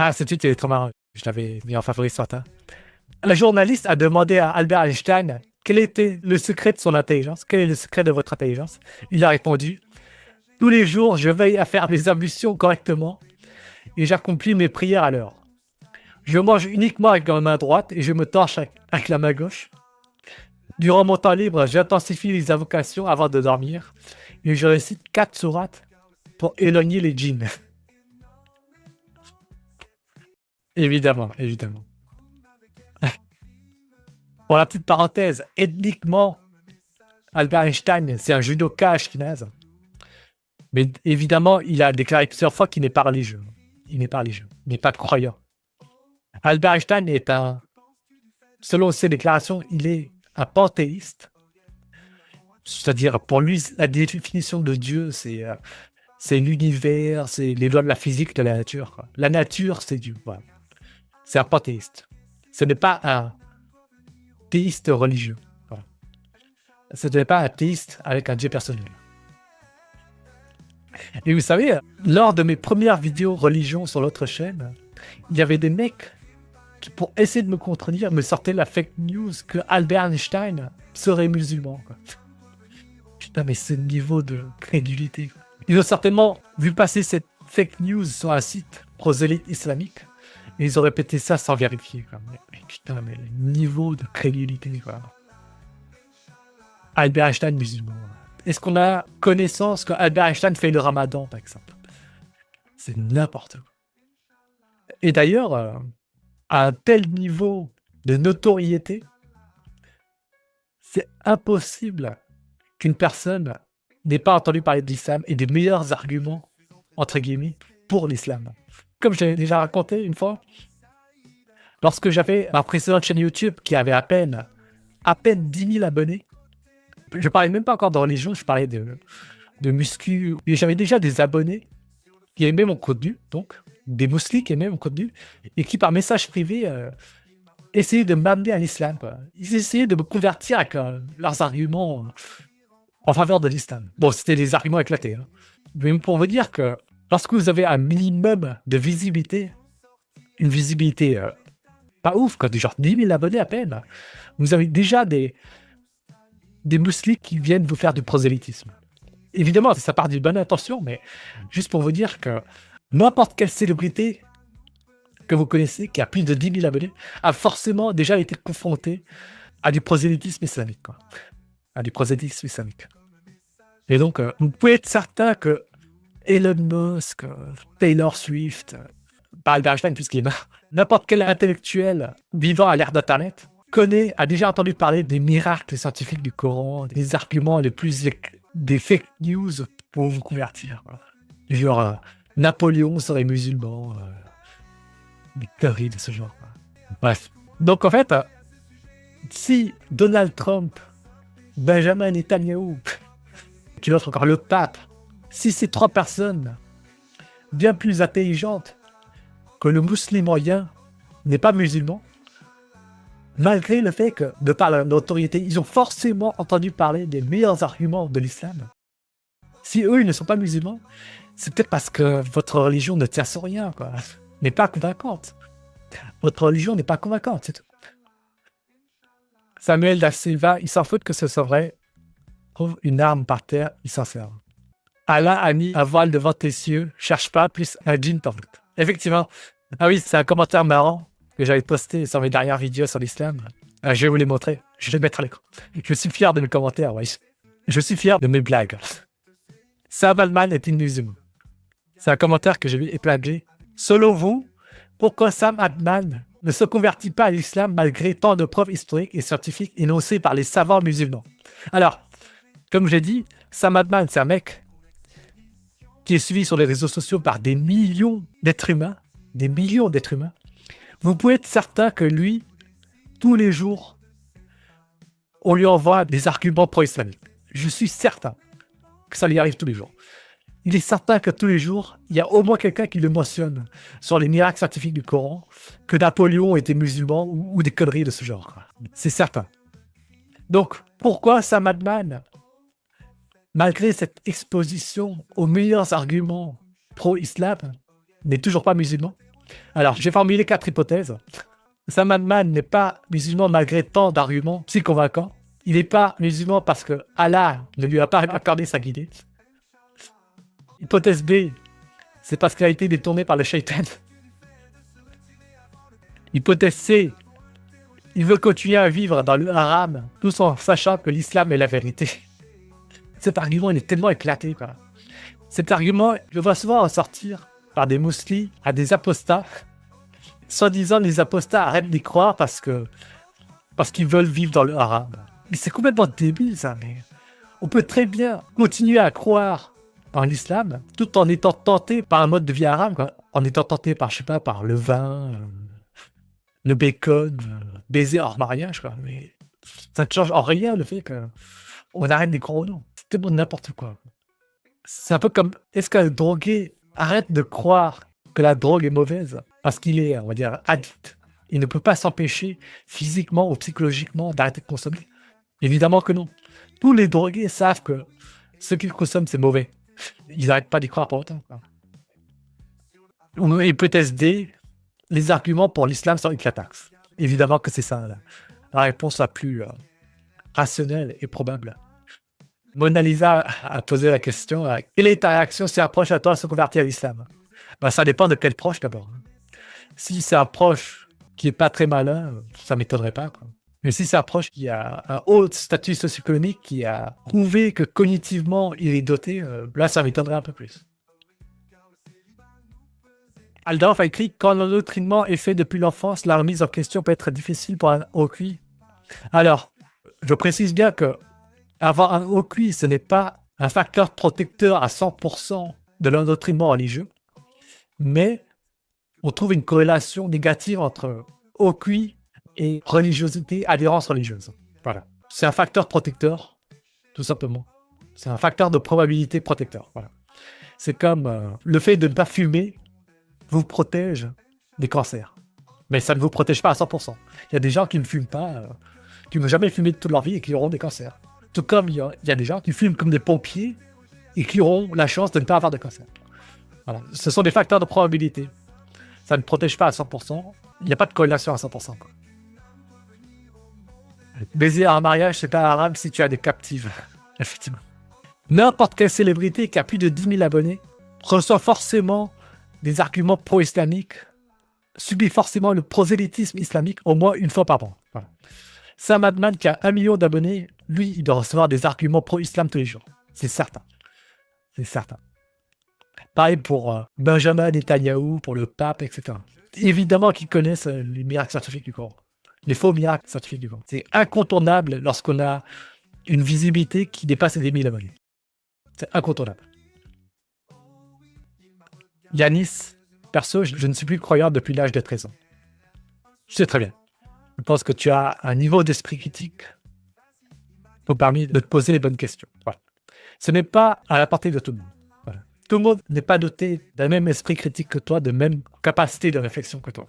Ah, ce tweet est trop marrant. Je l'avais mis en favori ce matin. La journaliste a demandé à Albert Einstein quel était le secret de son intelligence. Quel est le secret de votre intelligence? Il a répondu: tous les jours, je veille à faire mes ablutions correctement et j'accomplis mes prières à l'heure. Je mange uniquement avec la main droite et je me torche avec la main gauche. Durant mon temps libre, j'intensifie les invocations avant de dormir et je récite 4 sourates pour éloigner les djinns. Évidemment, évidemment. Pour la petite parenthèse, ethniquement, Albert Einstein, c'est un judoka ashkénaze. Mais évidemment, il a déclaré plusieurs fois qu'il n'est pas religieux. Il n'est pas religieux, il n'est pas croyant. Albert Einstein est selon ses déclarations, il est un panthéiste. C'est-à-dire, pour lui, la définition de Dieu, c'est l'univers, c'est les lois de la physique, de la nature, quoi. La nature, c'est Dieu. Voilà. C'est un panthéiste. Ce n'est pas un théiste religieux. Voilà. Ce n'est pas un théiste avec un Dieu personnel. Et vous savez, lors de mes premières vidéos religion sur l'autre chaîne, il y avait des mecs qui, pour essayer de me contredire, me sortaient la fake news que Albert Einstein serait musulman, quoi. Putain, mais ce niveau de crédulité, quoi. Ils ont certainement vu passer cette fake news sur un site prosélyte islamique et ils ont répété ça sans vérifier, quoi. Mais putain, mais le niveau de crédulité, quoi. Albert Einstein musulman. Est-ce qu'on a connaissance qu'Albert Einstein fait le ramadan, par exemple? C'est n'importe quoi. Et d'ailleurs, à un tel niveau de notoriété, c'est impossible qu'une personne n'ait pas entendu parler de l'islam et des meilleurs arguments, entre guillemets, pour l'islam. Comme je l'ai déjà raconté une fois, lorsque j'avais ma précédente chaîne YouTube qui avait à peine 10 000 abonnés, je parlais même pas encore de religion, je parlais de muscu, et j'avais déjà des abonnés qui aimaient mon contenu, donc des musulmans qui aimaient mon contenu, et qui par message privé essayaient de m'amener à l'islam, quoi. Ils essayaient de me convertir avec leurs arguments en faveur de l'islam. Bon, c'était des arguments éclatés, hein. Mais pour vous dire que lorsque vous avez un minimum de visibilité, une visibilité pas ouf, quoi, genre 10 000 abonnés à peine, vous avez déjà des musulmans qui viennent vous faire du prosélytisme. Évidemment, ça part d'une bonne intention, mais juste pour vous dire que n'importe quelle célébrité que vous connaissez, qui a plus de 10 000 abonnés, a forcément déjà été confrontée à du prosélytisme islamique, quoi. À du prosélytisme islamique. Et donc, vous pouvez être certain que Elon Musk, Taylor Swift, pas Albert Einstein puisqu'il est mort, n'importe quel intellectuel vivant à l'ère d'Internet a déjà entendu parler des miracles scientifiques du Coran, des arguments les plus des fake news pour vous convertir. Voilà. Genre, Napoléon serait musulman, des conneries de ce genre. Bref. Donc en fait, si Donald Trump, Benjamin Netanyahu, qui d'autre encore, le pape, si ces 3 personnes bien plus intelligentes que le musulman moyen n'est pas musulman, malgré le fait que, de par leur notoriété, ils ont forcément entendu parler des meilleurs arguments de l'islam. Si eux, ils ne sont pas musulmans, c'est peut-être parce que votre religion ne tient sur rien, quoi. N'est pas convaincante. Votre religion n'est pas convaincante, c'est tout. Samuel da Silva, il s'en fout que ce soit vrai. Trouve une arme par terre, il s'en sert. Allah a mis un voile devant tes cieux, cherche pas plus un djinn t'en fout. Effectivement. Ah oui, c'est un commentaire marrant que j'avais posté sur mes dernières vidéos sur l'islam. Je vais vous les montrer. Je vais les mettre à l'écran. Je suis fier de mes commentaires, ouais. Je suis fier de mes blagues. Sam Altman est une musulman. C'est un commentaire que j'ai vu épinglé. Selon vous, pourquoi Sam Altman ne se convertit pas à l'islam malgré tant de preuves historiques et scientifiques énoncées par les savants musulmans? Alors, comme j'ai dit, Sam Altman, c'est un mec qui est suivi sur les réseaux sociaux par des millions d'êtres humains. Des millions d'êtres humains. Vous pouvez être certain que lui, tous les jours, on lui envoie des arguments pro-islamiques. Je suis certain que ça lui arrive tous les jours. Il est certain que tous les jours, il y a au moins quelqu'un qui le mentionne sur les miracles scientifiques du Coran, que Napoléon était musulman ou des conneries de ce genre. C'est certain. Donc, pourquoi Sam Altman, malgré cette exposition aux meilleurs arguments pro-islam, n'est toujours pas musulman? Alors, j'ai formulé 4 hypothèses. Samadman n'est pas musulman malgré tant d'arguments si convaincants. Il n'est pas musulman parce que Allah ne lui a pas accordé sa guidée. Hypothèse B, c'est parce qu'il a été détourné par le shaitan. Hypothèse C, il veut continuer à vivre dans le haram, tout en sachant que l'islam est la vérité. Cet argument, il est tellement éclaté, quoi. Cet argument, je vois souvent ressortir par des musulmans à des apostats. Soi-disant, les apostats arrêtent d'y croire parce qu'ils veulent vivre dans le haram. Mais c'est complètement débile, ça. Mais on peut très bien continuer à croire en l'islam tout en étant tenté par un mode de vie haram, quoi. En étant tenté par, je sais pas, par le vin, le bacon, baiser hors mariage, quoi. Mais ça ne change en rien le fait qu'on arrête d'y croire ou non. C'est tellement n'importe quoi. C'est un peu comme, est-ce qu'un drogué arrête de croire que la drogue est mauvaise parce qu'il est, on va dire, addict? Il ne peut pas s'empêcher physiquement ou psychologiquement d'arrêter de consommer. Évidemment que non. Tous les drogués savent que ce qu'ils consomment, c'est mauvais. Ils n'arrêtent pas d'y croire pour autant, quoi. Hypothèse D, les arguments pour l'islam sont éclatants. Évidemment que c'est ça, la réponse la plus rationnelle et probable. Mona Lisa a posé la question, quelle est ta réaction si un proche à toi se convertit à l'islam? Ben, ça dépend de quel proche d'abord. Si c'est un proche qui n'est pas très malin, ça ne m'étonnerait pas, quoi. Mais si c'est un proche qui a un haut statut socio-économique, qui a prouvé que cognitivement il est doté, là ça m'étonnerait un peu plus. Aldorf a écrit « Quand l'endoctrinement est fait depuis l'enfance, la remise en question peut être difficile pour un OQI. » Alors, je précise bien que avoir un OQI, ce n'est pas un facteur protecteur à 100% de l'endoctrinement religieux, mais on trouve une corrélation négative entre OQI et religiosité, adhérence religieuse. Voilà. C'est un facteur protecteur, tout simplement. C'est un facteur de probabilité protecteur. Voilà. C'est comme le fait de ne pas fumer vous protège des cancers. Mais ça ne vous protège pas à 100%. Il y a des gens qui ne fument pas, qui n'ont jamais fumé de toute leur vie et qui auront des cancers. Tout comme il y a des gens qui fument comme des pompiers et qui auront la chance de ne pas avoir de cancer. Voilà. Ce sont des facteurs de probabilité. Ça ne protège pas à 100%. Il n'y a pas de corrélation à 100%. Quoi. Baiser à un mariage, c'est pas haram si tu as des captives. Effectivement. N'importe quelle célébrité qui a plus de 10 000 abonnés reçoit forcément des arguments pro-islamiques, subit forcément le prosélytisme islamique au moins une fois par an. Voilà. Samadman qui a 1 million d'abonnés, lui, il doit recevoir des arguments pro-islam tous les jours. C'est certain. C'est certain. Pareil pour Benjamin Netanyahou, pour le pape, etc. Évidemment qu'ils connaissent les miracles scientifiques du Coran. Les faux miracles scientifiques du Coran. C'est incontournable lorsqu'on a une visibilité qui dépasse les 10 000 abonnés. C'est incontournable. Yanis, perso, je ne suis plus croyant depuis l'âge de 13 ans. Je sais très bien. Je pense que tu as un niveau d'esprit critique qui permet de te poser les bonnes questions. Voilà. Ce n'est pas à la portée de tout le monde. Voilà. Tout le monde n'est pas doté d'un même esprit critique que toi, de même capacité de réflexion que toi.